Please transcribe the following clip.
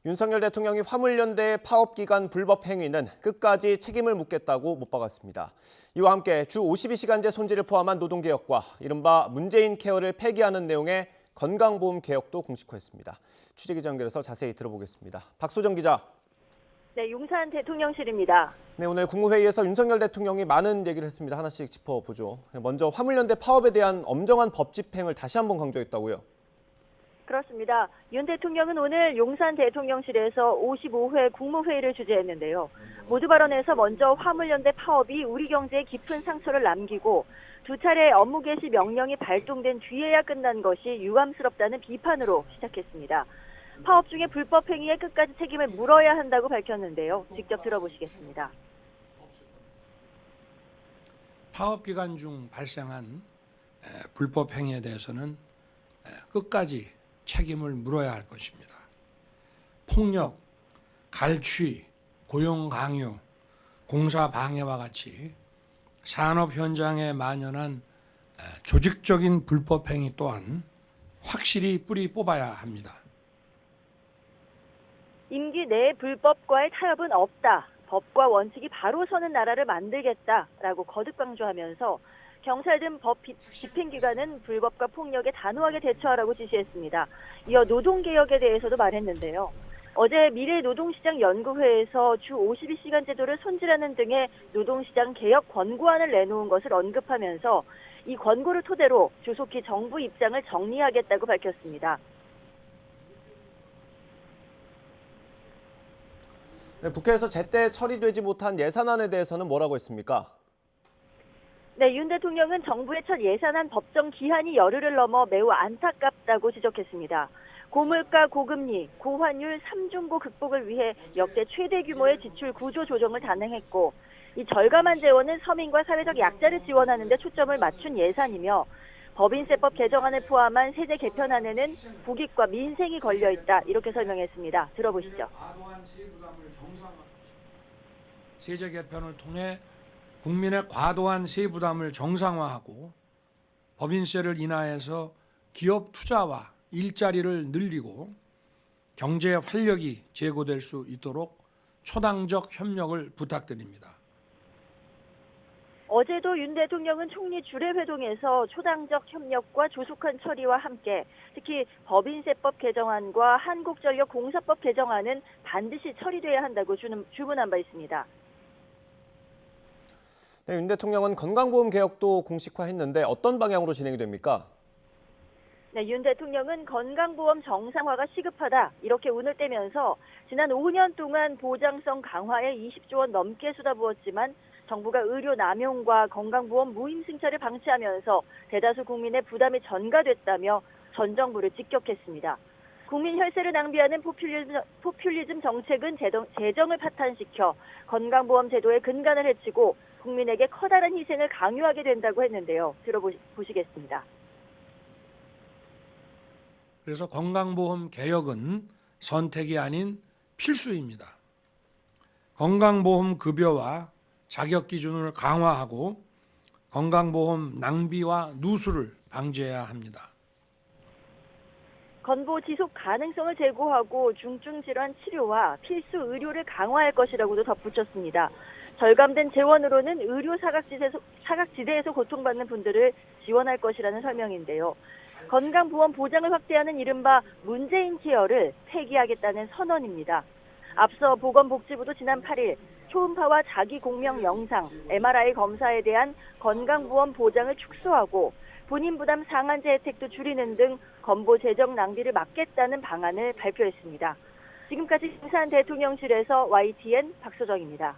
윤석열 대통령이 화물연대의 파업기간 불법 행위는 끝까지 책임을 묻겠다고 못 박았습니다. 이와 함께 주 52시간제 손질을 포함한 노동개혁과 이른바 문재인 케어를 폐기하는 내용의 건강보험 개혁도 공식화했습니다. 취재기자 연결해서 자세히 들어보겠습니다. 박소정 기자. 네, 용산 대통령실입니다. 네, 오늘 국무회의에서 윤석열 대통령이 많은 얘기를 했습니다. 하나씩 짚어보죠. 먼저 화물연대 파업에 대한 엄정한 법 집행을 다시 한번 강조했다고요. 그렇습니다. 윤 대통령은 오늘 용산 대통령실에서 55회 국무회의를 주재했는데요. 모두 발언에서 먼저 화물연대 파업이 우리 경제에 깊은 상처를 남기고 두 차례 업무 개시 명령이 발동된 뒤에야 끝난 것이 유감스럽다는 비판으로 시작했습니다. 파업 중에 불법 행위에 끝까지 책임을 물어야 한다고 밝혔는데요. 직접 들어보시겠습니다. 파업 기간 중 발생한 불법 행위에 대해서는 끝까지 책임을 물어야 할 것입니다. 폭력, 갈취, 고용 강요, 공사 방해와 같이 산업 현장에 만연한 조직적인 불법 행위 또한 확실히 뿌리 뽑아야 합니다. 임기 내에 불법과의 타협은 없다. 법과 원칙이 바로 서는 나라를 만들겠다라고 거듭 강조하면서 경찰 등 법 집행기관은 불법과 폭력에 단호하게 대처하라고 지시했습니다. 이어 노동개혁에 대해서도 말했는데요. 어제 미래노동시장연구회에서 주 52시간 제도를 손질하는 등의 노동시장 개혁 권고안을 내놓은 것을 언급하면서 이 권고를 토대로 조속히 정부 입장을 정리하겠다고 밝혔습니다. 네, 국회에서 제때 처리되지 못한 예산안에 대해서는 뭐라고 했습니까? 네, 윤 대통령은 정부의 첫 예산안 법정 기한이 열흘을 넘어 매우 안타깝다고 지적했습니다. 고물가, 고금리, 고환율 3중고 극복을 위해 역대 최대 규모의 지출 구조 조정을 단행했고 이 절감한 재원은 서민과 사회적 약자를 지원하는 데 초점을 맞춘 예산이며 법인세법 개정안을 포함한 세제 개편안에는 국익과 민생이 걸려있다 이렇게 설명했습니다. 들어보시죠. 세제 개편을 통해 국민의 과도한 세부담을 정상화하고 법인세를 인하해서 기업 투자와 일자리를 늘리고 경제 활력이 제고될 수 있도록 초당적 협력을 부탁드립니다. 어제도 윤 대통령은 총리 주례회동에서 초당적 협력과 조속한 처리와 함께 특히 법인세법 개정안과 한국전력공사법 개정안은 반드시 처리돼야 한다고 주문한 바 있습니다. 네, 윤 대통령은 건강보험 개혁도 공식화했는데 어떤 방향으로 진행이 됩니까? 네, 윤 대통령은 건강보험 정상화가 시급하다 이렇게 운을 떼면서 지난 5년 동안 보장성 강화에 20조 원 넘게 쏟아부었지만 정부가 의료 남용과 건강보험 무임승차를 방치하면서 대다수 국민의 부담이 전가됐다며 전 정부를 직격했습니다. 국민 혈세를 낭비하는 포퓰리즘 정책은 재정을 파탄시켜 건강보험 제도의 근간을 해치고 국민에게 커다란 희생을 강요하게 된다고 했는데요. 들어보시겠습니다. 그래서 건강보험 개혁은 선택이 아닌 필수입니다. 건강보험 급여와 자격 기준을 강화하고 건강보험 낭비와 누수를 방지해야 합니다. 건보 지속 가능성을 제고하고 중증 질환 치료와 필수 의료를 강화할 것이라고도 덧붙였습니다. 절감된 재원으로는 의료 사각지대에서 고통받는 분들을 지원할 것이라는 설명인데요. 건강보험 보장을 확대하는 이른바 문재인 케어를 폐기하겠다는 선언입니다. 앞서 보건복지부도 지난 8일 초음파와 자기공명 영상, MRI 검사에 대한 건강보험 보장을 축소하고 본인 부담 상한제 혜택도 줄이는 등 건보 재정 낭비를 막겠다는 방안을 발표했습니다. 지금까지 용산 대통령실에서 YTN 박소정입니다.